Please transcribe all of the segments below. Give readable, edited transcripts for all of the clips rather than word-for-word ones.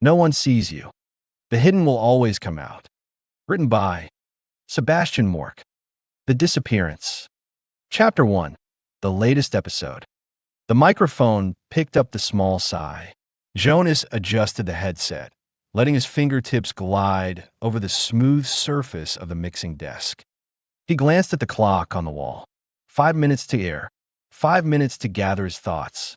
No one sees you. The hidden will always come out. Written by Sebastian Mørk. The Disappearance. Chapter 1. The latest episode. The microphone picked up the small sigh. Jonas adjusted the headset, letting his fingertips glide over the smooth surface of the mixing desk. He glanced at the clock on the wall. 5 minutes to air. 5 minutes to gather his thoughts.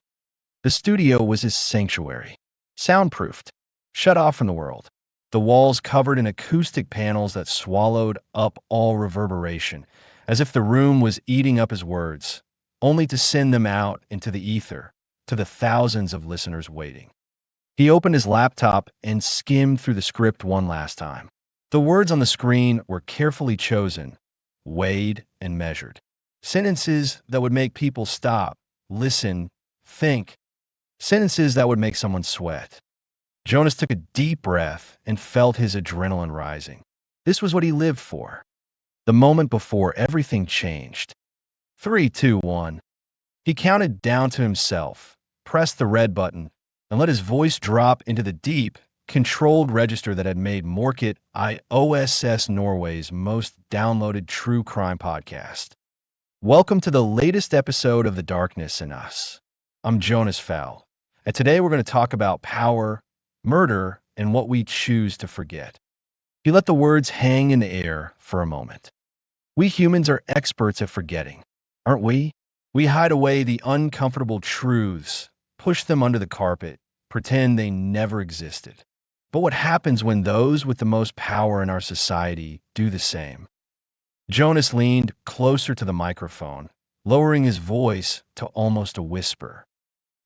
The studio was his sanctuary. Soundproofed. Shut off from the world. The walls covered in acoustic panels that swallowed up all reverberation, as if the room was eating up his words, only to send them out into the ether, to the thousands of listeners waiting. He opened his laptop and skimmed through the script one last time. The words on the screen were carefully chosen, weighed and measured. Sentences that would make people stop, listen, think. Sentences that would make someone sweat. Jonas took a deep breath and felt his adrenaline rising. This was what he lived for. The moment before everything changed. 3, 2, 1. He counted down to himself, pressed the red button, and let his voice drop into the deep, controlled register that had made Mørk IOSS Norway's most downloaded true crime podcast. Welcome to the latest episode of The Darkness in Us. I'm Jonas Fell, and today we're going to talk about power, murder, and what we choose to forget. He let the words hang in the air for a moment. We humans are experts at forgetting, aren't we? We hide away the uncomfortable truths, push them under the carpet, pretend they never existed. But what happens when those with the most power in our society do the same? Jonas leaned closer to the microphone, lowering his voice to almost a whisper.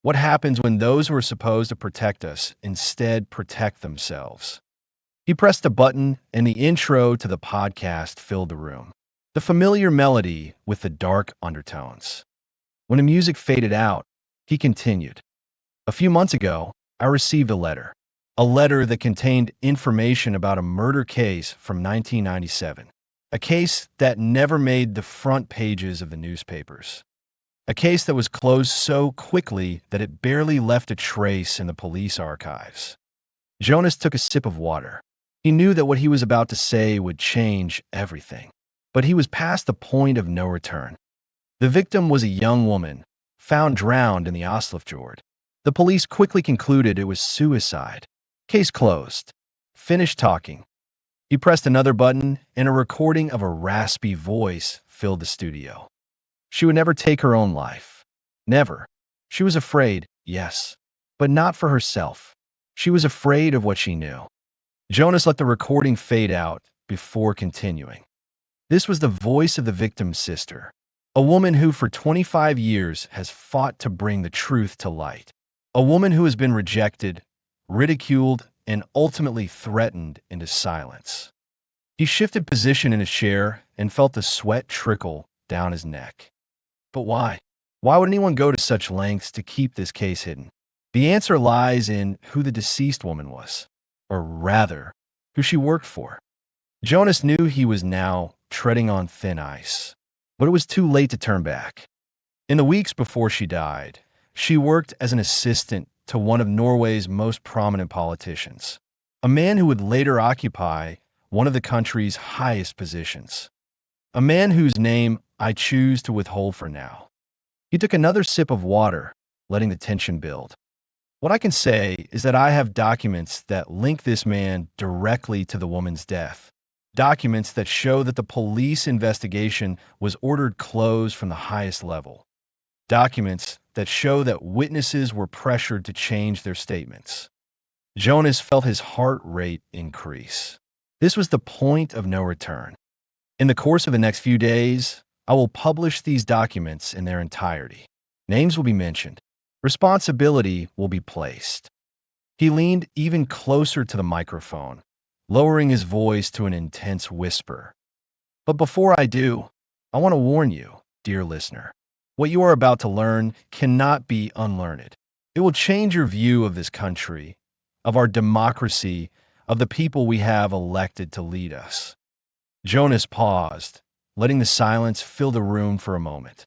What happens when those who are supposed to protect us instead protect themselves? He pressed a button, and the intro to the podcast filled the room. The familiar melody with the dark undertones. When the music faded out, he continued. A few months ago, I received a letter that contained information about a murder case from 1997, a case that never made the front pages of the newspapers, a case that was closed so quickly that it barely left a trace in the police archives. Jonas took a sip of water. He knew that what he was about to say would change everything, but he was past the point of no return. The victim was a young woman, found drowned in the Oslofjord. The police quickly concluded it was suicide. Case closed. Finished talking. He pressed another button, and a recording of a raspy voice filled the studio. She would never take her own life. Never. She was afraid, yes, but not for herself. She was afraid of what she knew. Jonas let the recording fade out before continuing. This was the voice of the victim's sister, a woman who for 25 years has fought to bring the truth to light. A woman who has been rejected, ridiculed, and ultimately threatened into silence. He shifted position in his chair and felt the sweat trickle down his neck. But why? Why would anyone go to such lengths to keep this case hidden? The answer lies in who the deceased woman was, or rather, who she worked for. Jonas knew he was now treading on thin ice, but it was too late to turn back. In the weeks before she died, she worked as an assistant to one of Norway's most prominent politicians, a man who would later occupy one of the country's highest positions, a man whose name I choose to withhold for now. He took another sip of water, letting the tension build. What I can say is that I have documents that link this man directly to the woman's death, documents that show that the police investigation was ordered closed from the highest level, documents that show that witnesses were pressured to change their statements. Jonas felt his heart rate increase. This was the point of no return. In the course of the next few days, I will publish these documents in their entirety. Names will be mentioned. Responsibility will be placed. He leaned even closer to the microphone, lowering his voice to an intense whisper. But before I do, I want to warn you, dear listener. What you are about to learn cannot be unlearned. It will change your view of this country, of our democracy, of the people we have elected to lead us. Jonas paused, letting the silence fill the room for a moment.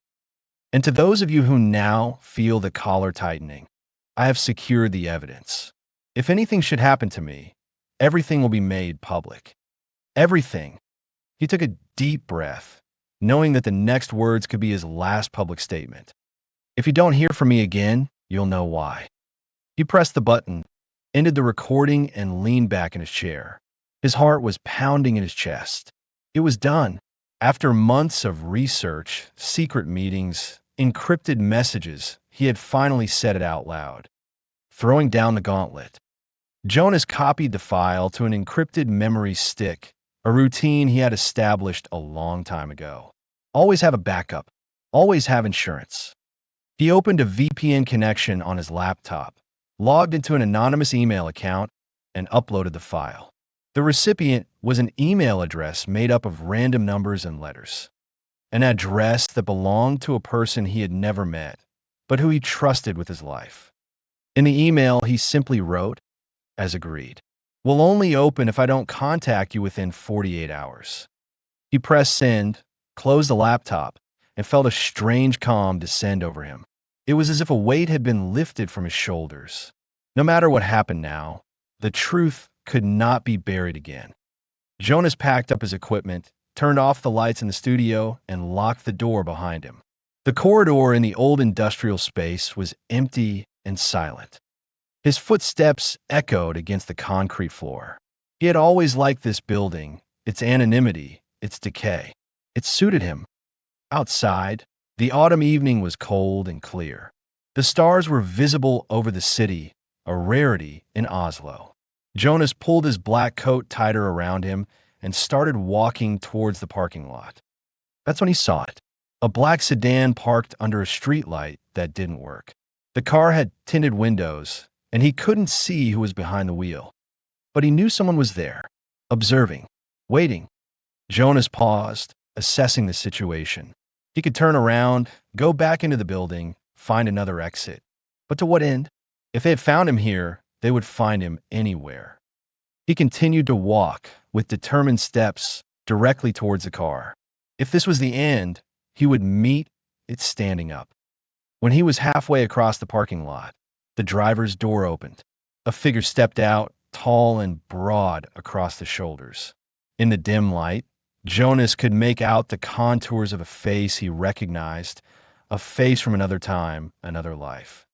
And to those of you who now feel the collar tightening, I have secured the evidence. If anything should happen to me, everything will be made public. Everything. He took a deep breath, knowing that the next words could be his last public statement. If you don't hear from me again, you'll know why. He pressed the button, ended the recording, and leaned back in his chair. His heart was pounding in his chest. It was done. After months of research, secret meetings, encrypted messages, he had finally said it out loud. Throwing down the gauntlet, Jonas copied the file to an encrypted memory stick, a routine he had established a long time ago. Always have a backup. Always have insurance. He opened a VPN connection on his laptop, logged into an anonymous email account, and uploaded the file. The recipient was an email address made up of random numbers and letters. An address that belonged to a person he had never met, but who he trusted with his life. In the email, he simply wrote, as agreed, "Will only open if I don't contact you within 48 hours." He pressed send, closed the laptop, and felt a strange calm descend over him. It was as if a weight had been lifted from his shoulders. No matter what happened now, the truth could not be buried again. Jonas packed up his equipment, turned off the lights in the studio, and locked the door behind him. The corridor in the old industrial space was empty and silent. His footsteps echoed against the concrete floor. He had always liked this building, its anonymity, its decay. It suited him. Outside, the autumn evening was cold and clear. The stars were visible over the city, a rarity in Oslo. Jonas pulled his black coat tighter around him and started walking towards the parking lot. That's when he saw it. A black sedan parked under a streetlight that didn't work. The car had tinted windows, and he couldn't see who was behind the wheel. But he knew someone was there, observing, waiting. Jonas paused, assessing the situation. He could turn around, go back into the building, find another exit. But to what end? If they had found him here, they would find him anywhere. He continued to walk, with determined steps, directly towards the car. If this was the end, he would meet it standing up. When he was halfway across the parking lot, the driver's door opened. A figure stepped out, tall and broad across the shoulders. In the dim light, Jonas could make out the contours of a face he recognized, a face from another time, another life.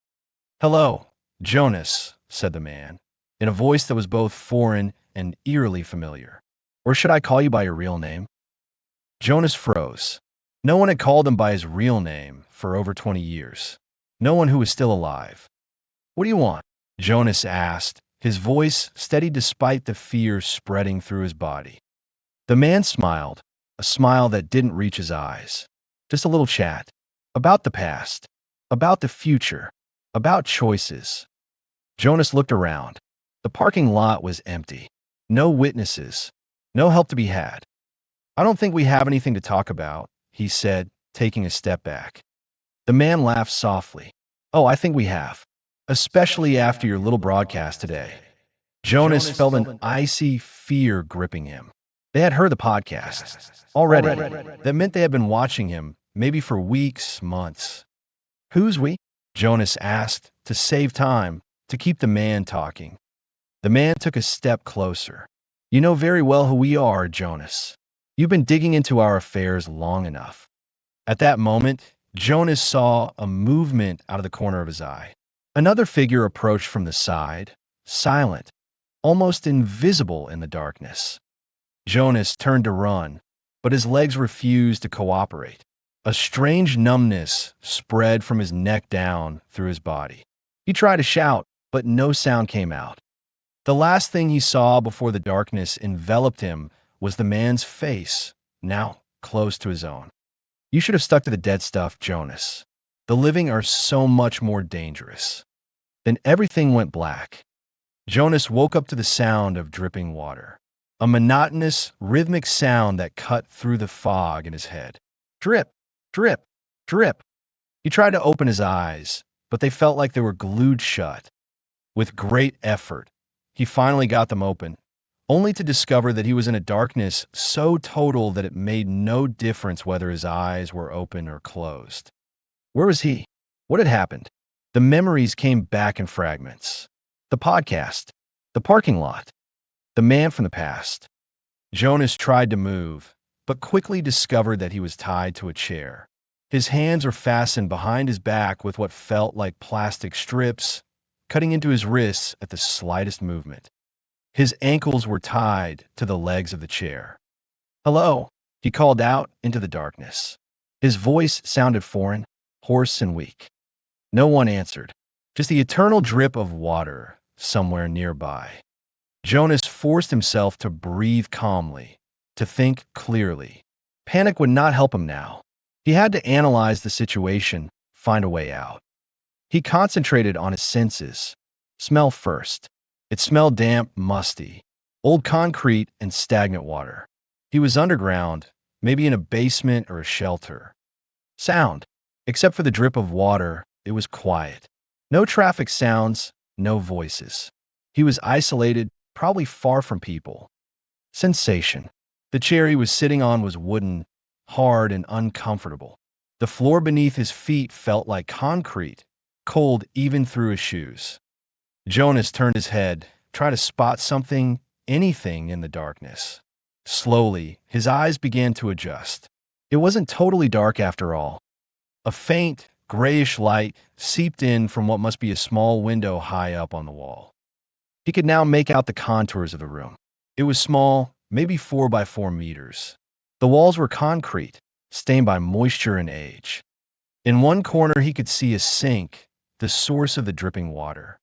"Hello, Jonas," said the man, in a voice that was both foreign and eerily familiar. "Or should I call you by your real name?" Jonas froze. No one had called him by his real name for over 20 years. No one who was still alive. "What do you want?" Jonas asked, his voice steady despite the fear spreading through his body. The man smiled, a smile that didn't reach his eyes. Just a little chat. About the past. About the future. About choices. Jonas looked around. The parking lot was empty. No witnesses. No help to be had. "I don't think we have anything to talk about," he said, taking a step back. The man laughed softly. "Oh, I think we have. Especially after your little broadcast today." Jonas felt an icy fear gripping him. They had heard the podcast already. That meant they had been watching him, maybe for weeks, months. "Who's we?" Jonas asked, to save time, to keep the man talking. The man took a step closer. "You know very well who we are, Jonas. You've been digging into our affairs long enough." At that moment, Jonas saw a movement out of the corner of his eye. Another figure approached from the side, silent, almost invisible in the darkness. Jonas turned to run, but his legs refused to cooperate. A strange numbness spread from his neck down through his body. He tried to shout, but no sound came out. The last thing he saw before the darkness enveloped him was the man's face, now close to his own. "You should have stuck to the dead stuff, Jonas. The living are so much more dangerous." Then everything went black. Jonas woke up to the sound of dripping water. A monotonous, rhythmic sound that cut through the fog in his head. Drip, drip, drip. He tried to open his eyes, but they felt like they were glued shut. With great effort, he finally got them open, only to discover that he was in a darkness so total that it made no difference whether his eyes were open or closed. Where was he? What had happened? The memories came back in fragments. The podcast. The parking lot. The man from the past. Jonas tried to move, but quickly discovered that he was tied to a chair. His hands were fastened behind his back with what felt like plastic strips, cutting into his wrists at the slightest movement. His ankles were tied to the legs of the chair. "Hello," he called out into the darkness. His voice sounded foreign, hoarse, and weak. No one answered, just the eternal drip of water somewhere nearby. Jonas forced himself to breathe calmly, to think clearly. Panic would not help him now. He had to analyze the situation, find a way out. He concentrated on his senses. Smell first. It smelled damp, musty, old concrete and stagnant water. He was underground, maybe in a basement or a shelter. Sound. Except for the drip of water, it was quiet. No traffic sounds, no voices. He was isolated, probably far from people. Sensation. The chair he was sitting on was wooden, hard and uncomfortable. The floor beneath his feet felt like concrete, cold even through his shoes. Jonas turned his head, tried to spot something, anything in the darkness. Slowly, his eyes began to adjust. It wasn't totally dark after all. A faint, grayish light seeped in from what must be a small window high up on the wall. He could now make out the contours of the room. It was small, maybe 4 by 4 meters. The walls were concrete, stained by moisture and age. In one corner, he could see a sink, the source of the dripping water.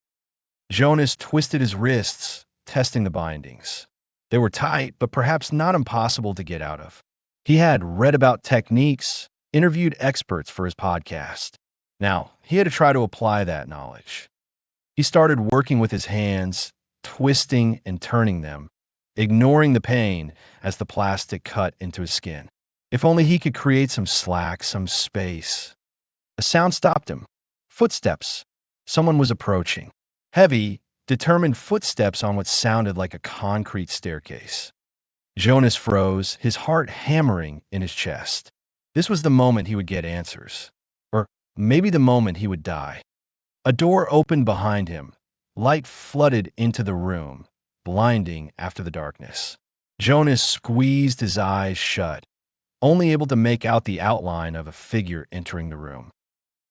Jonas twisted his wrists, testing the bindings. They were tight, but perhaps not impossible to get out of. He had read about techniques, interviewed experts for his podcast. Now, he had to try to apply that knowledge. He started working with his hands, twisting and turning them, ignoring the pain as the plastic cut into his skin. If only he could create some slack, some space. A sound stopped him. Footsteps. Someone was approaching. Heavy, determined footsteps on what sounded like a concrete staircase. Jonas froze, his heart hammering in his chest. This was the moment he would get answers. Or maybe the moment he would die. A door opened behind him. Light flooded into the room, blinding after the darkness. Jonas squeezed his eyes shut, only able to make out the outline of a figure entering the room.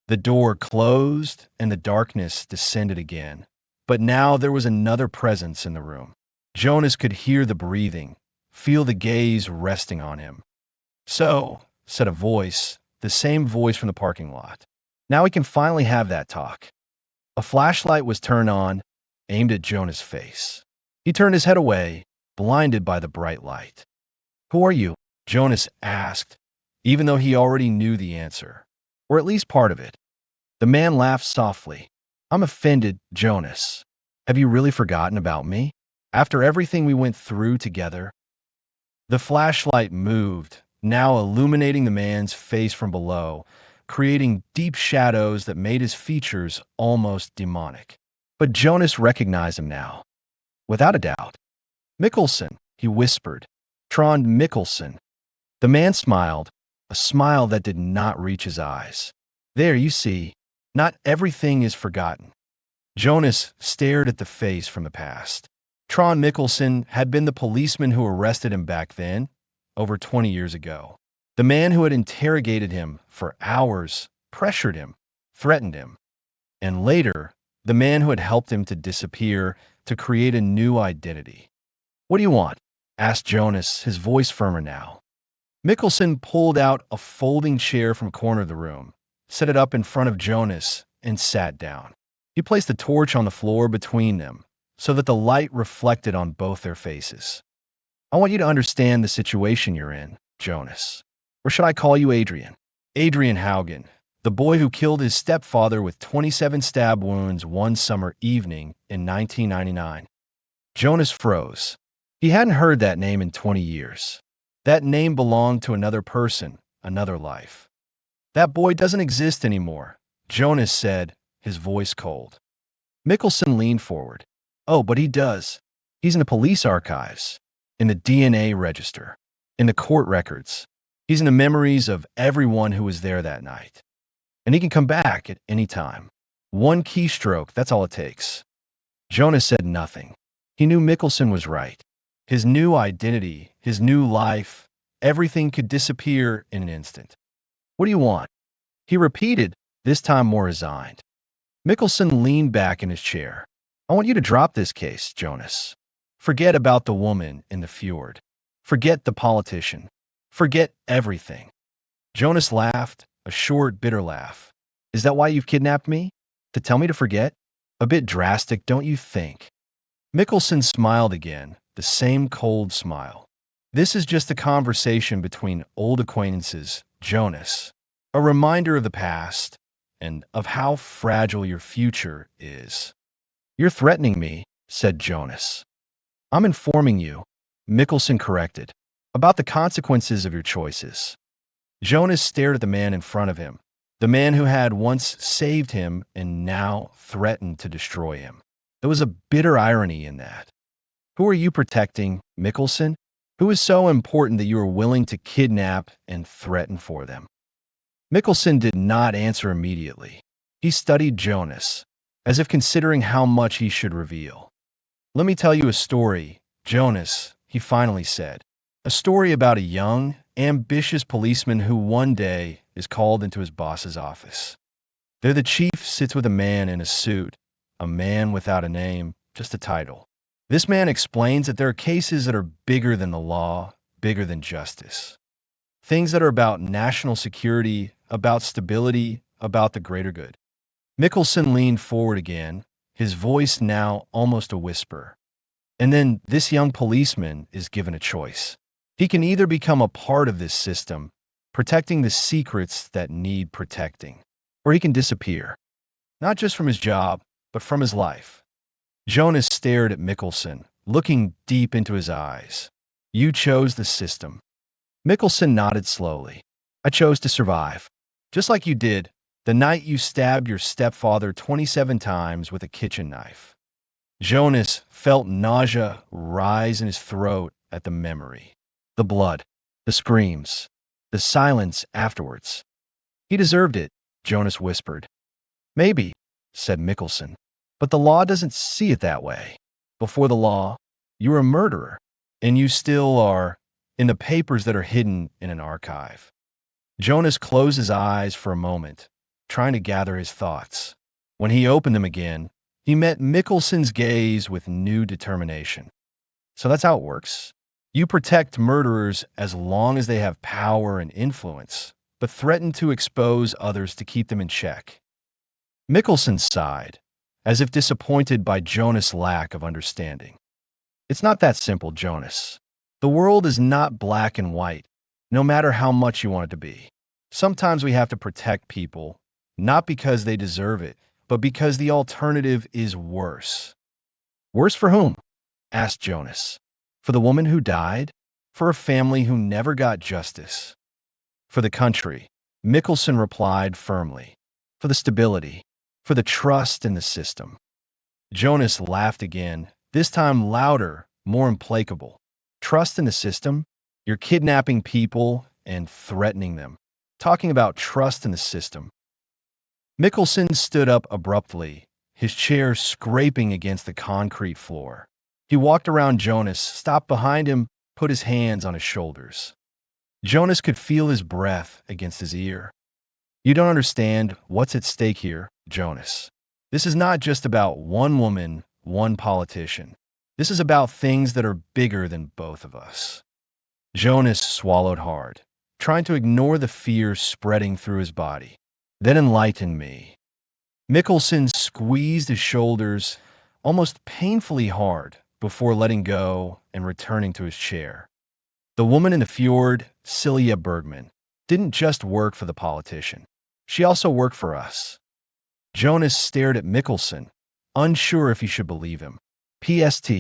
The door closed and the darkness descended again. But now there was another presence in the room. Jonas could hear the breathing, feel the gaze resting on him. "So," said a voice, the same voice from the parking lot. Now we can finally have that talk. A flashlight was turned on, aimed at Jonas' face. He turned his head away, blinded by the bright light. "Who are you?" Jonas asked, even though he already knew the answer, or at least part of it. The man laughed softly. "I'm offended, Jonas. Have you really forgotten about me? After everything we went through together?" The flashlight moved, now illuminating the man's face from below, creating deep shadows that made his features almost demonic. But Jonas recognized him now. Without a doubt. "Mikkelsen," he whispered. "Trond Mikkelsen." The man smiled, a smile that did not reach his eyes. "There, you see, not everything is forgotten." Jonas stared at the face from the past. Trond Mikkelsen had been the policeman who arrested him back then, over 20 years ago. The man who had interrogated him for hours, pressured him, threatened him. And later, the man who had helped him to disappear, to create a new identity. "What do you want?" asked Jonas, his voice firmer now. Mikkelsen pulled out a folding chair from a corner of the room, set it up in front of Jonas, and sat down. He placed a torch on the floor between them, so that the light reflected on both their faces. "I want you to understand the situation you're in, Jonas. Or should I call you Adrian? Adrian Haugen, the boy who killed his stepfather with 27 stab wounds one summer evening in 1999. Jonas froze. He hadn't heard that name in 20 years. That name belonged to another person, another life. "That boy doesn't exist anymore," Jonas said, his voice cold. Mikkelsen leaned forward. "Oh, but he does. He's in the police archives, in the DNA register, in the court records. He's in the memories of everyone who was there that night. And he can come back at any time. One keystroke, that's all it takes." Jonas said nothing. He knew Mikkelsen was right. His new identity, his new life, everything could disappear in an instant. What do you want? He repeated, this time more resigned. Mikkelsen leaned back in his chair. I want you to drop this case, Jonas. Forget about the woman in the fjord. Forget the politician. Forget everything. Jonas laughed, a short, bitter laugh. Is that why you've kidnapped me? To tell me to forget? A bit drastic, don't you think? Mikkelsen smiled again, the same cold smile. This is just a conversation between old acquaintances, Jonas. A reminder of the past and of how fragile your future is. You're threatening me, said Jonas. I'm informing you, Mikkelsen corrected, about the consequences of your choices. Jonas stared at the man in front of him, the man who had once saved him and now threatened to destroy him. There was a bitter irony in that. Who are you protecting, Mikkelsen? Who is so important that you are willing to kidnap and threaten for them? Mikkelsen did not answer immediately. He studied Jonas, as if considering how much he should reveal. Let me tell you a story, Jonas, he finally said. A story about a young, ambitious policeman who one day is called into his boss's office. There the chief sits with a man in a suit, a man without a name, just a title. This man explains that there are cases that are bigger than the law, bigger than justice. Things that are about national security, about stability, about the greater good. Mikkelsen leaned forward again, his voice now almost a whisper. And then this young policeman is given a choice. He can either become a part of this system, protecting the secrets that need protecting, or he can disappear. Not just from his job, but from his life. Jonas stared at Mikkelsen, looking deep into his eyes. You chose the system. Mikkelsen nodded slowly. I chose to survive. Just like you did the night you stabbed your stepfather 27 times with a kitchen knife. Jonas felt nausea rise in his throat at the memory. The blood, the screams, the silence afterwards. He deserved it, Jonas whispered. Maybe, said Mikkelsen, but the law doesn't see it that way. Before the law, you were a murderer, and you still are, in the papers that are hidden in an archive. Jonas closed his eyes for a moment, trying to gather his thoughts. When he opened them again, he met Mikkelsen's gaze with new determination. So that's how it works. You protect murderers as long as they have power and influence, but threaten to expose others to keep them in check. Mikkelsen sighed, as if disappointed by Jonas' lack of understanding. It's not that simple, Jonas. The world is not black and white, no matter how much you want it to be. Sometimes we have to protect people, not because they deserve it, but because the alternative is worse. Worse for whom? Asked Jonas. For the woman who died? For a family who never got justice? For the country, Mikkelsen replied firmly. For the stability, for the trust in the system. Jonas laughed again, this time louder, more implacable. Trust in the system? You're kidnapping people and threatening them. Talking about trust in the system. Mikkelsen stood up abruptly, his chair scraping against the concrete floor. He walked around Jonas, stopped behind him, put his hands on his shoulders. Jonas could feel his breath against his ear. You don't understand what's at stake here, Jonas. This is not just about one woman, one politician. This is about things that are bigger than both of us. Jonas swallowed hard, trying to ignore the fear spreading through his body. Then enlighten me. Mikkelsen squeezed his shoulders almost painfully hard before letting go and returning to his chair. The woman in the fjord, Silja Bergman, didn't just work for the politician. She also worked for us. Jonas stared at Mikkelsen, unsure if he should believe him. PST.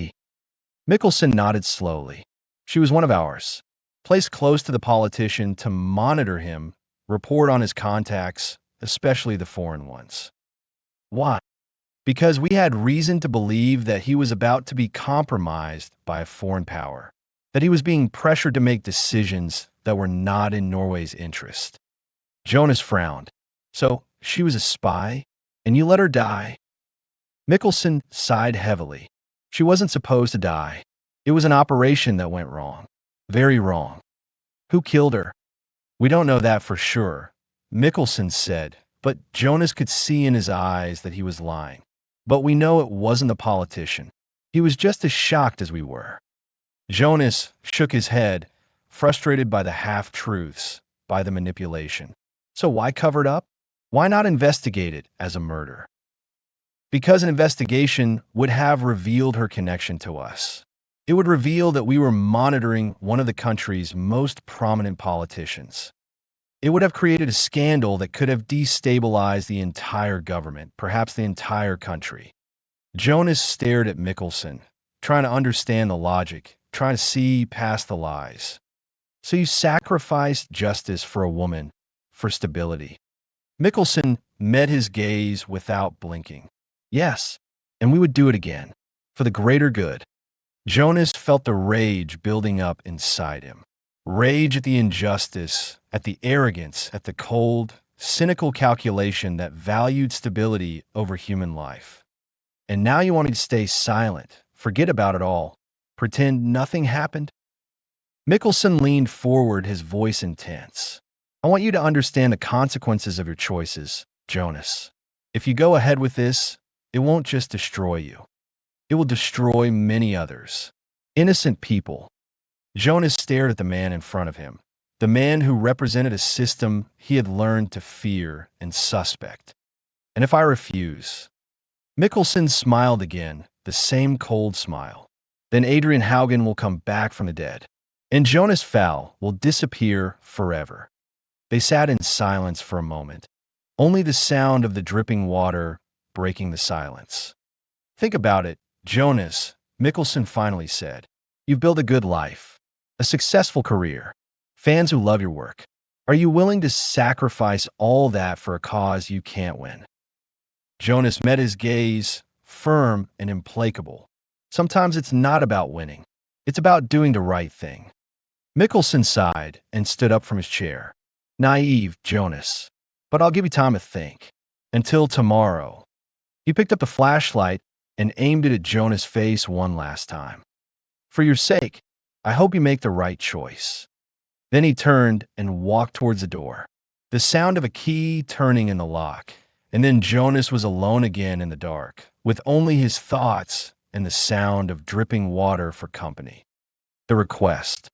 Mikkelsen nodded slowly. She was one of ours, placed close to the politician to monitor him, report on his contacts, especially the foreign ones. Why? Because we had reason to believe that he was about to be compromised by a foreign power, that he was being pressured to make decisions that were not in Norway's interest. Jonas frowned. So, she was a spy, and you let her die? Mickelson sighed heavily. She wasn't supposed to die. It was an operation that went wrong. Very wrong. Who killed her? We don't know that for sure, Mickelson said, but Jonas could see in his eyes that he was lying. But we know it wasn't the politician. He was just as shocked as we were. Jonas shook his head, frustrated by the half-truths, by the manipulation. So why cover it up? Why not investigate it as a murder? Because an investigation would have revealed her connection to us. It would reveal that we were monitoring one of the country's most prominent politicians. It would have created a scandal that could have destabilized the entire government, perhaps the entire country. Jonas stared at Mickelson, trying to understand the logic, trying to see past the lies. So you sacrificed justice for a woman, for stability. Mickelson met his gaze without blinking. Yes, and we would do it again, for the greater good. Jonas felt the rage building up inside him. Rage at the injustice, at the arrogance, at the cold, cynical calculation that valued stability over human life. And now you want me to stay silent, forget about it all, pretend nothing happened? Mickelson leaned forward, his voice intense. I want you to understand the consequences of your choices, Jonas. If you go ahead with this, it won't just destroy you. It will destroy many others. Innocent people. Jonas stared at the man in front of him, the man who represented a system he had learned to fear and suspect. And if I refuse? Mickelson smiled again, the same cold smile. Then Adrian Haugen will come back from the dead, and Jonas Fowl will disappear forever. They sat in silence for a moment, only the sound of the dripping water breaking the silence. Think about it, Jonas, Mickelson finally said. You've built a good life, a successful career, fans who love your work. Are you willing to sacrifice all that for a cause you can't win? Jonas met his gaze, firm and implacable. Sometimes it's not about winning. It's about doing the right thing. Mickelson sighed and stood up from his chair. Naive, Jonas. But I'll give you time to think. Until tomorrow. He picked up the flashlight and aimed it at Jonas' face one last time. For your sake, I hope you make the right choice. Then he turned and walked towards the door. The sound of a key turning in the lock. And then Jonas was alone again in the dark, with only his thoughts and the sound of dripping water for company. The request.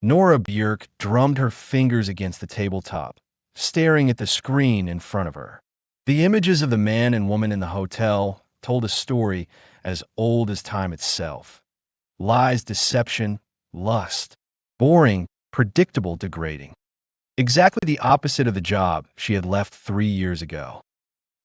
Nora Björk drummed her fingers against the tabletop, staring at the screen in front of her. The images of the man and woman in the hotel told a story as old as time itself. Lies, deception, lust. Boring, predictable, degrading. Exactly the opposite of the job she had left 3 years ago.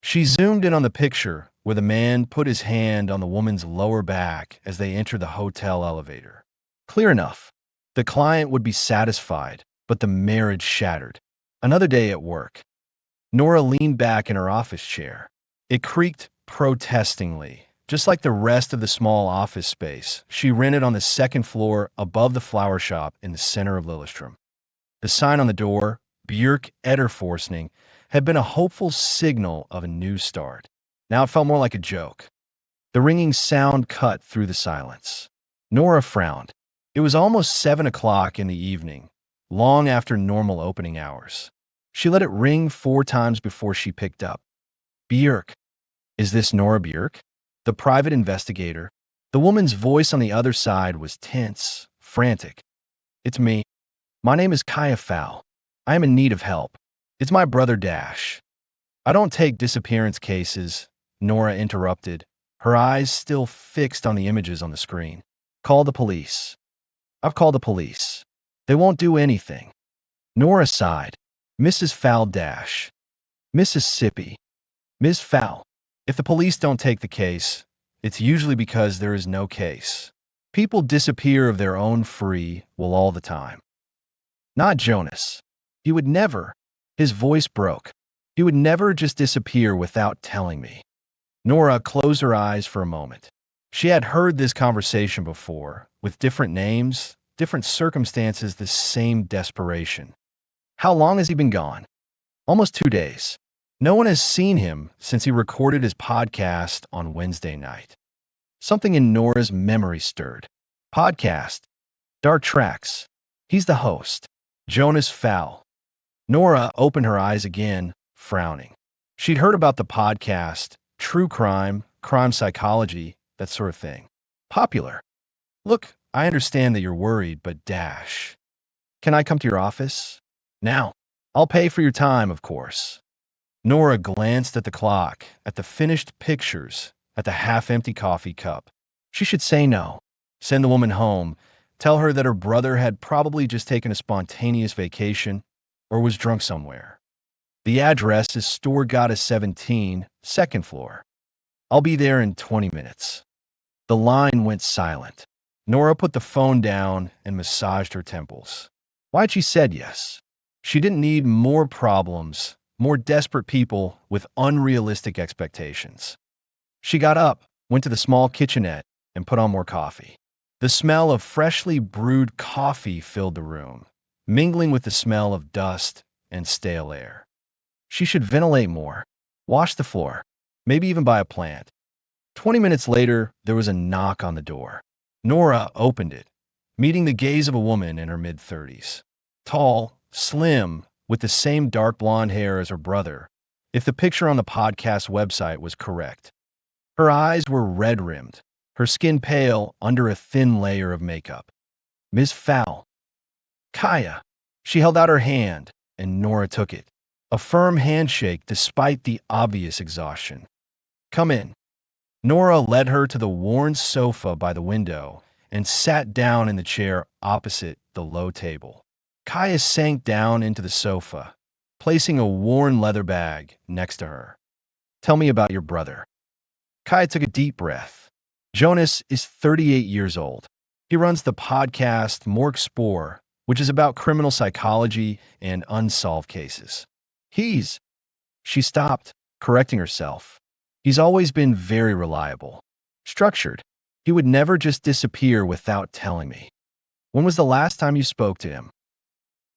She zoomed in on the picture where the man put his hand on the woman's lower back as they entered the hotel elevator. Clear enough. The client would be satisfied, but the marriage shattered. Another day at work. Nora leaned back in her office chair. It creaked protestingly, just like the rest of the small office space she rented on the second floor above the flower shop in the center of Lillestrøm. The sign on the door, Björk Etterforskning, had been a hopeful signal of a new start. Now it felt more like a joke. The ringing sound cut through the silence. Nora frowned. It was almost 7 o'clock in the evening, long after normal opening hours. She let it ring 4 times before she picked up. Björk. Is this Nora Björk? The private investigator. The woman's voice on the other side was tense, frantic. It's me. My name is Kaya Fowl. I am in need of help. It's my brother Dash. I don't take disappearance cases, Nora interrupted, her eyes still fixed on the images on the screen. Call the police. I've called the police. They won't do anything. Nora sighed. Mrs. Fowl Dash. Mississippi. Ms. Fowl. If the police don't take the case, it's usually because there is no case. People disappear of their own free will all the time. Not Jonas. He would never. His voice broke. He would never just disappear without telling me. Nora closed her eyes for a moment. She had heard this conversation before, with different names, different circumstances, the same desperation. How long has he been gone? Almost 2 days. No one has seen him since he recorded his podcast on Wednesday night. Something in Nora's memory stirred. Podcast. Dark Tracks. He's the host. Jonas Fowl. Nora opened her eyes again, frowning. She'd heard about the podcast, true crime, crime psychology, that sort of thing. Popular. Look, I understand that you're worried, but dash. Can I come to your office? Now. I'll pay for your time, of course. Nora glanced at the clock, at the finished pictures, at the half-empty coffee cup. She should say no. Send the woman home. Tell her that her brother had probably just taken a spontaneous vacation or was drunk somewhere. The address is Store Goddess 17, second floor. I'll be there in 20 minutes. The line went silent. Nora put the phone down and massaged her temples. Why'd she said yes? She didn't need more problems, more desperate people with unrealistic expectations. She got up, went to the small kitchenette, and put on more coffee. The smell of freshly brewed coffee filled the room, mingling with the smell of dust and stale air. She should ventilate more, wash the floor, maybe even buy a plant. 20 minutes later, there was a knock on the door. Nora opened it, meeting the gaze of a woman in her mid-30s. Tall, slim, with the same dark blonde hair as her brother, if the picture on the podcast website was correct. Her eyes were red-rimmed, her skin pale under a thin layer of makeup. Ms. Fowl. Kaya. She held out her hand, and Nora took it. A firm handshake despite the obvious exhaustion. Come in. Nora led her to the worn sofa by the window and sat down in the chair opposite the low table. Kaya sank down into the sofa, placing a worn leather bag next to her. Tell me about your brother. Kaya took a deep breath. Jonas is 38 years old. He runs the podcast Mørk, which is about criminal psychology and unsolved cases. She stopped, correcting herself. He's always been very reliable, structured. He would never just disappear without telling me. When was the last time you spoke to him?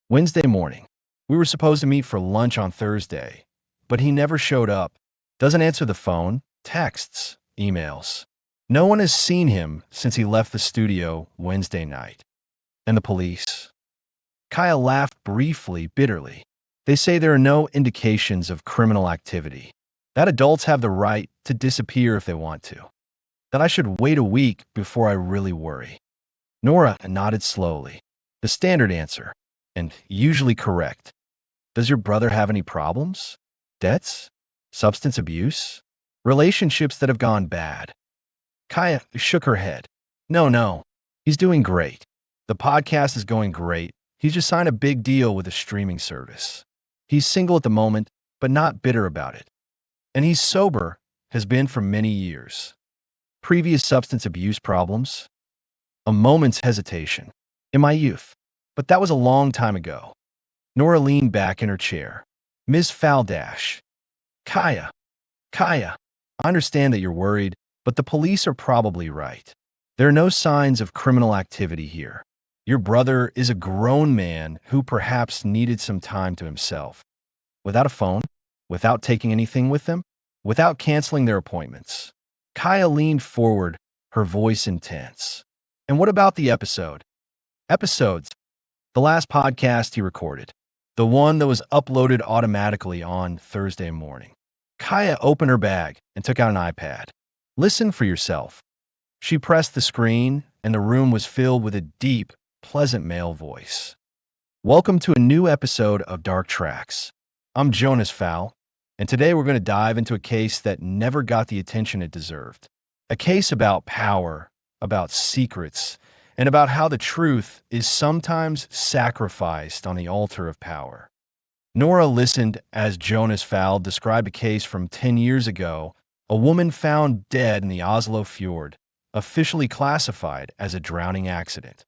Wednesday morning. We were supposed to meet for lunch on Thursday, but he never showed up. Doesn't answer the phone, texts, emails. No one has seen him since he left the studio Wednesday night. And the police? Kaya laughed briefly, bitterly. They say there are no indications of criminal activity. That adults have the right to disappear if they want to. That I should wait a week before I really worry. Nora nodded slowly. The standard answer, and usually correct. Does your brother have any problems? Debts? Substance abuse? Relationships that have gone bad? Kaya shook her head. No. He's doing great. The podcast is going great. He's just signed a big deal with a streaming service. He's single at the moment, but not bitter about it. And he's sober, has been for many years. Previous substance abuse problems? A moment's hesitation. In my youth. But that was a long time ago. Nora leaned back in her chair. Ms. Faldash. Kaya. I understand that you're worried, but the police are probably right. There are no signs of criminal activity here. Your brother is a grown man who perhaps needed some time to himself. Without a phone? Without taking anything with them? Without canceling their appointments? Kaya leaned forward, her voice intense. And what about the episode? Episodes. The last podcast he recorded. The one that was uploaded automatically on Thursday morning. Kaya opened her bag and took out an iPad. Listen for yourself. She pressed the screen, and the room was filled with a deep, pleasant male voice. Welcome to a new episode of Dark Tracks. I'm Jonas Fowl, and today we're going to dive into a case that never got the attention it deserved. A case about power, about secrets, and about how the truth is sometimes sacrificed on the altar of power. Nora listened as Jonas Fowl described a case from 10 years ago, a woman found dead in the Oslo fjord, officially classified as a drowning accident.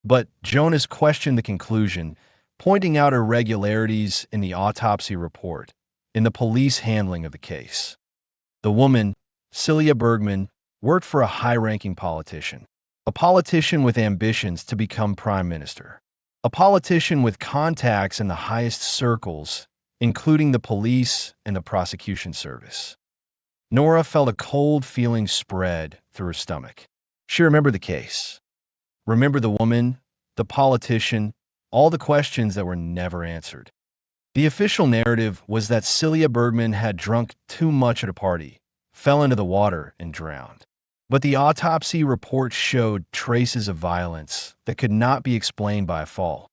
But Jonas questioned the conclusion, pointing out irregularities in the autopsy report, in the police handling of the case. The woman, Celia Bergman, worked for a high-ranking politician. A politician with ambitions to become prime minister. A politician with contacts in the highest circles including the police and the prosecution service. Nora felt a cold feeling spread through her stomach. She remembered the case. Remembered the woman, the politician, all the questions that were never answered. The official narrative was that Celia Bergman had drunk too much at a party, fell into the water, and drowned. But the autopsy report showed traces of violence that could not be explained by a fall.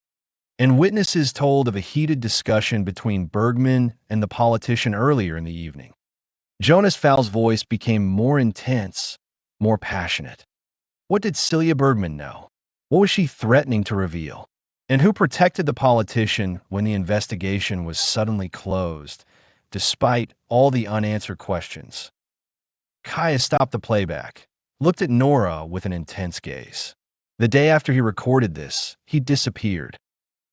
And witnesses told of a heated discussion between Bergman and the politician earlier in the evening. Jonas Fowl's voice became more intense, more passionate. What did Celia Bergman know? What was she threatening to reveal? And who protected the politician when the investigation was suddenly closed, despite all the unanswered questions? Kaya stopped the playback, looked at Nora with an intense gaze. The day after he recorded this, he disappeared.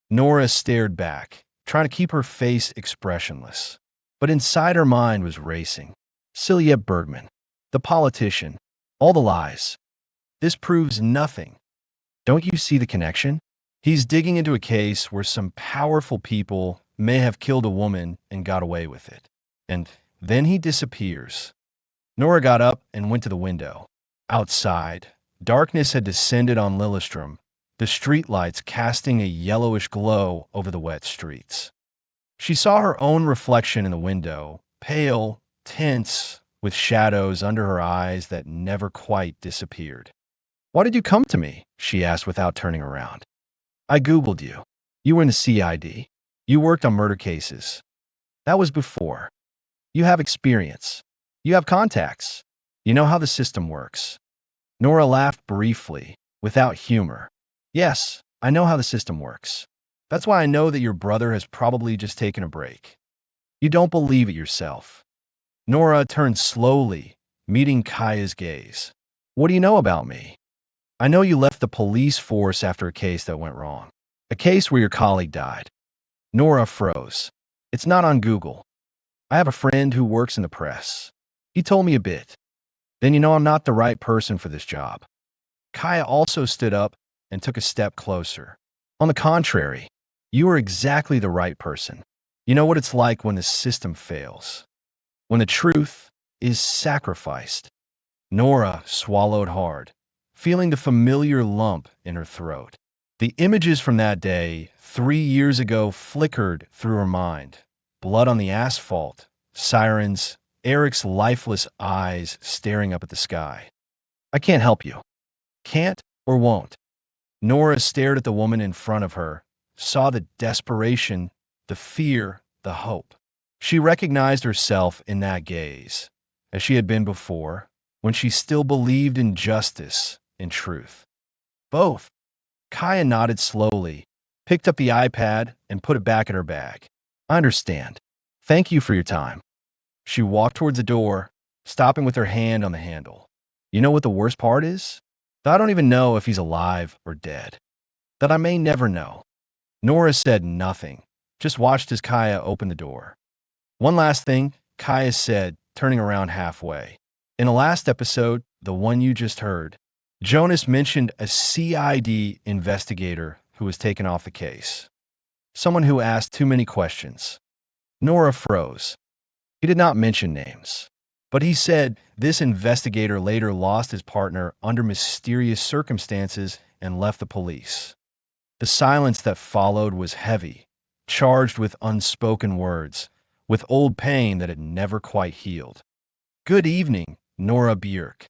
Nora stared back, trying to keep her face expressionless. But inside her mind was racing. Celia Bergman, the politician, all the lies. This proves nothing. Don't you see the connection? He's digging into a case where some powerful people may have killed a woman and got away with it. And then he disappears. Nora got up and went to the window. Outside, darkness had descended on Lillestrøm, the streetlights casting a yellowish glow over the wet streets. She saw her own reflection in the window, pale, tense, with shadows under her eyes that never quite disappeared. "Why did you come to me?" she asked without turning around. "I Googled you. You were in the CID. You worked on murder cases. That was before. You have experience. You have contacts. You know how the system works." Nora laughed briefly, without humor. "Yes, I know how the system works. That's why I know that your brother has probably just taken a break. You don't believe it yourself." Nora turned slowly, meeting Kaya's gaze. "What do you know about me?" "I know you left the police force after a case that went wrong. A case where your colleague died." Nora froze. "It's not on Google. I have a friend who works in the press. He told me a bit." "Then you know I'm not the right person for this job." Kaya also stood up and took a step closer. "On the contrary, you are exactly the right person. You know what it's like when the system fails. When the truth is sacrificed." Nora swallowed hard, feeling the familiar lump in her throat. The images from that day, 3 years ago, flickered through her mind. Blood on the asphalt, sirens, Eric's lifeless eyes staring up at the sky. "I can't help you. Can't or won't." Nora stared at the woman in front of her, saw the desperation, the fear, the hope. She recognized herself in that gaze, as she had been before, when she still believed in justice and truth. "Both." Kaya nodded slowly, picked up the iPad, and put it back in her bag. "I understand. Thank you for your time." She walked towards the door, stopping with her hand on the handle. "You know what the worst part is? That I don't even know if he's alive or dead. That I may never know." Nora said nothing, just watched as Kaya opened the door. "One last thing," Kaya said, turning around halfway. "In the last episode, the one you just heard, Jonas mentioned a CID investigator who was taken off the case. Someone who asked too many questions." Nora froze. He did not mention names, but he said this investigator later lost his partner under mysterious circumstances and left the police. The silence that followed was heavy, charged with unspoken words, with old pain that had never quite healed. "Good evening, Nora Björk."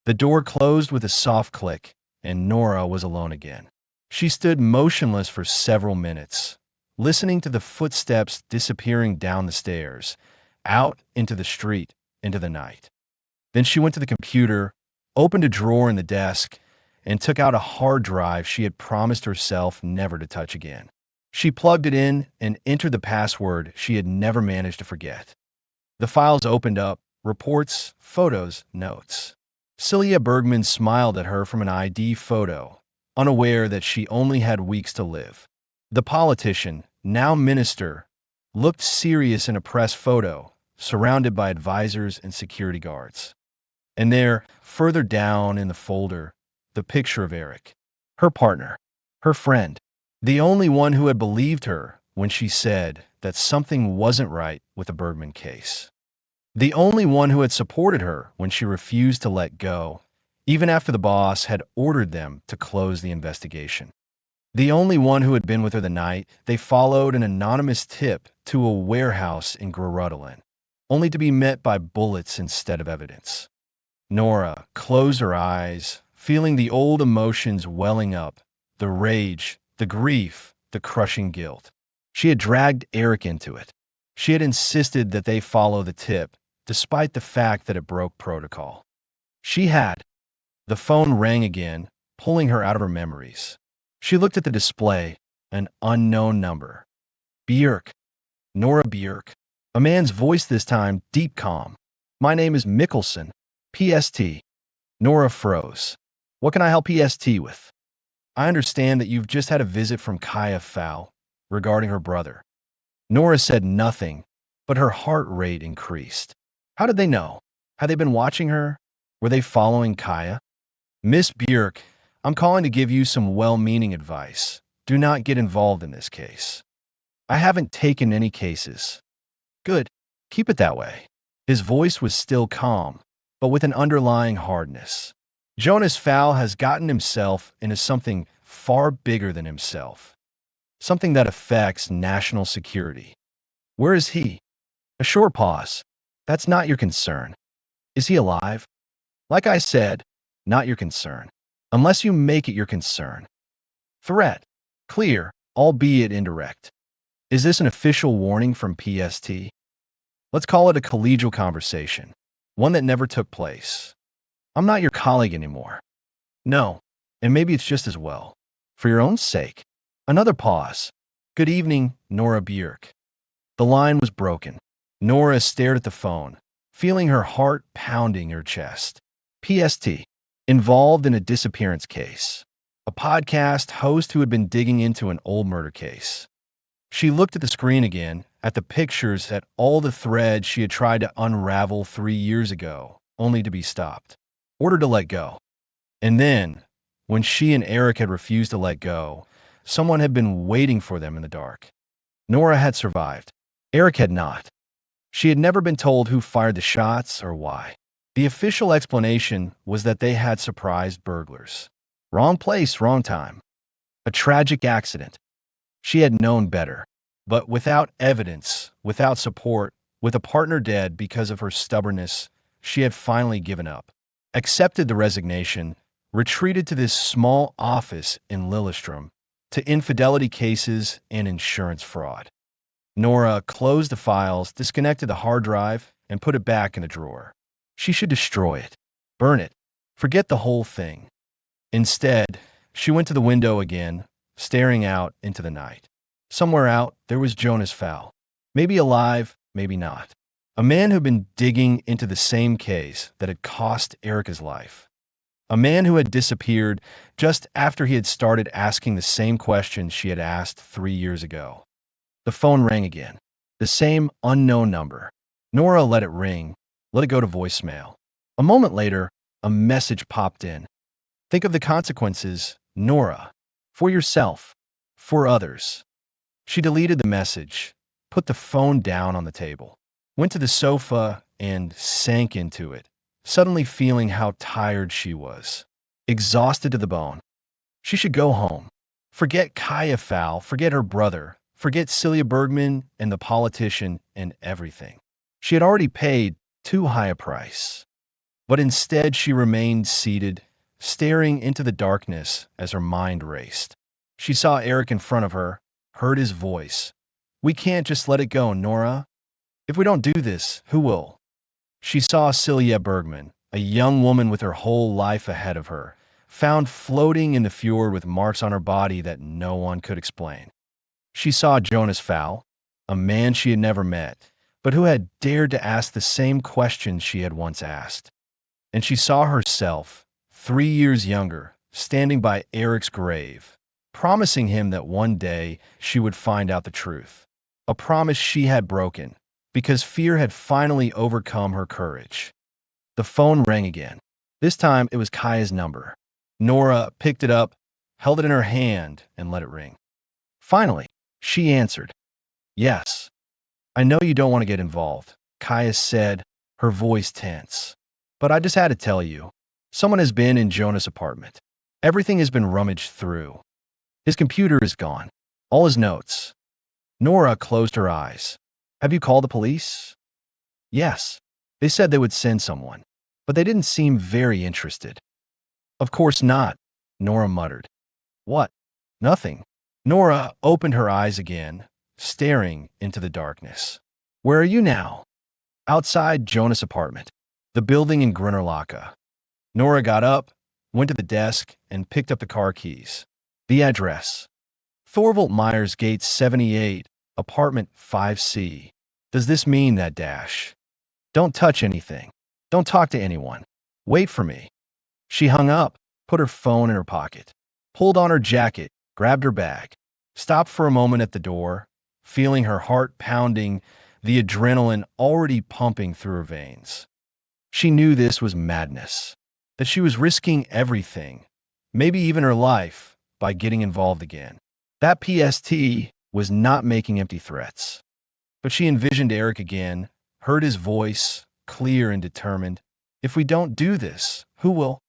The door closed with a soft click, and Nora was alone again. She stood motionless for several minutes, listening to the footsteps disappearing down the stairs, out into the street, into the night. Then she went to the computer, opened a drawer in the desk, and took out a hard drive she had promised herself never to touch again. She plugged it in and entered the password she had never managed to forget. The files opened up, reports, photos, notes. Celia Bergman smiled at her from an ID photo, unaware that she only had weeks to live. The politician, now minister, looked serious in a press photo, surrounded by advisors and security guards. And there, further down in the folder, the picture of Eric, her partner, her friend, the only one who had believed her when she said, that something wasn't right with the Bergman case. The only one who had supported her when she refused to let go, even after the boss had ordered them to close the investigation. The only one who had been with her the night they followed an anonymous tip to a warehouse in Grorudalen, only to be met by bullets instead of evidence. Nora closed her eyes, feeling the old emotions welling up, the rage, the grief, the crushing guilt. She had dragged Eric into it. She had insisted that they follow the tip, despite the fact that it broke protocol. She had. The phone rang again, pulling her out of her memories. She looked at the display, an unknown number. Björk. Nora Björk. A man's voice this time, deep calm. My name is Mikkelsen. PST. Nora froze. What can I help PST with? I understand that you've just had a visit from Kaya Fowl regarding her brother. Nora said nothing, but her heart rate increased. How did they know? Had they been watching her? Were they following Kaya? Miss Björk, I'm calling to give you some well-meaning advice. Do not get involved in this case. I haven't taken any cases. Good. Keep it that way. His voice was still calm, but with an underlying hardness. Jonas Fowl has gotten himself into something far bigger than himself. Something that affects national security. Where is he? A short pause. That's not your concern. Is he alive? Like I said, not your concern. Unless you make it your concern. Threat. Clear, albeit indirect. Is this an official warning from PST? Let's call it a collegial conversation. One that never took place. I'm not your colleague anymore. No, and maybe it's just as well. For your own sake. Another pause. Good evening, Nora Björk. The line was broken. Nora stared at the phone, feeling her heart pounding her chest. PST. Involved in a disappearance case. A podcast host who had been digging into an old murder case. She looked at the screen again, at the pictures, at all the threads she had tried to unravel 3 years ago, only to be stopped. Ordered to let go. And then, when she and Eric had refused to let go, someone had been waiting for them in the dark. Nora had survived. Eric had not. She had never been told who fired the shots or why. The official explanation was that they had surprised burglars. Wrong place, wrong time. A tragic accident. She had known better. But without evidence, without support, with a partner dead because of her stubbornness, she had finally given up. Accepted the resignation, retreated to this small office in Lillestrøm, to infidelity cases and insurance fraud. Nora closed the files, disconnected the hard drive, and put it back in the drawer. She should destroy it, burn it, forget the whole thing. Instead, she went to the window again, staring out into the night. Somewhere out, there was Jonas Fowl. Maybe alive, maybe not. A man who'd been digging into the same case that had cost Erica's life. A man who had disappeared just after he had started asking the same questions she had asked 3 years ago. The phone rang again. The same unknown number. Nora let it ring, let it go to voicemail. A moment later, a message popped in. Think of the consequences, Nora. For yourself. For others. She deleted the message, put the phone down on the table, went to the sofa and sank into it, suddenly feeling how tired she was. Exhausted to the bone. She should go home. Forget Kaya Fowl, forget her brother, forget Celia Bergman and the politician and everything. She had already paid too high a price. But instead she remained seated, staring into the darkness as her mind raced. She saw Eric in front of her, heard his voice. We can't just let it go, Nora. If we don't do this, who will? She saw Celia Bergman, a young woman with her whole life ahead of her, found floating in the fjord with marks on her body that no one could explain. She saw Jonas Fowl, a man she had never met, but who had dared to ask the same questions she had once asked. And she saw herself, 3 years younger, standing by Eric's grave, promising him that one day she would find out the truth. A promise she had broken, because fear had finally overcome her courage. The phone rang again. This time it was Kaya's number. Nora picked it up, held it in her hand, and let it ring. Finally, she answered. Yes. I know you don't want to get involved, Kaya said, her voice tense. But I just had to tell you. Someone has been in Jonah's apartment. Everything has been rummaged through. His computer is gone. All his notes. Nora closed her eyes. Have you called the police? Yes. They said they would send someone, but they didn't seem very interested. Of course not, Nora muttered. What? Nothing. Nora opened her eyes again, staring into the darkness. Where are you now? Outside Jonah's apartment, the building in Grunnerlocke. Nora got up, went to the desk, and picked up the car keys. The address. Thorvald Myers Gate 78, apartment 5C. Does this mean that dash? Don't touch anything. Don't talk to anyone. Wait for me. She hung up, put her phone in her pocket, pulled on her jacket, grabbed her bag, stopped for a moment at the door, feeling her heart pounding, the adrenaline already pumping through her veins. She knew this was madness, that she was risking everything, maybe even her life, by getting involved again. That PST was not making empty threats. But she envisioned Eric again, heard his voice, clear and determined. If we don't do this, who will?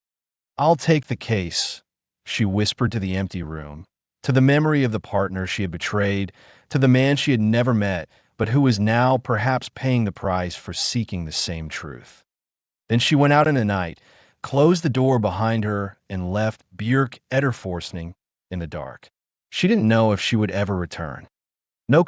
I'll take the case, she whispered to the empty room, to the memory of the partner she had betrayed, to the man she had never met, but who was now perhaps paying the price for seeking the same truth. Then she went out in the night, closed the door behind her, and left Björk Ederforskning in the dark. She didn't know if she would ever return. No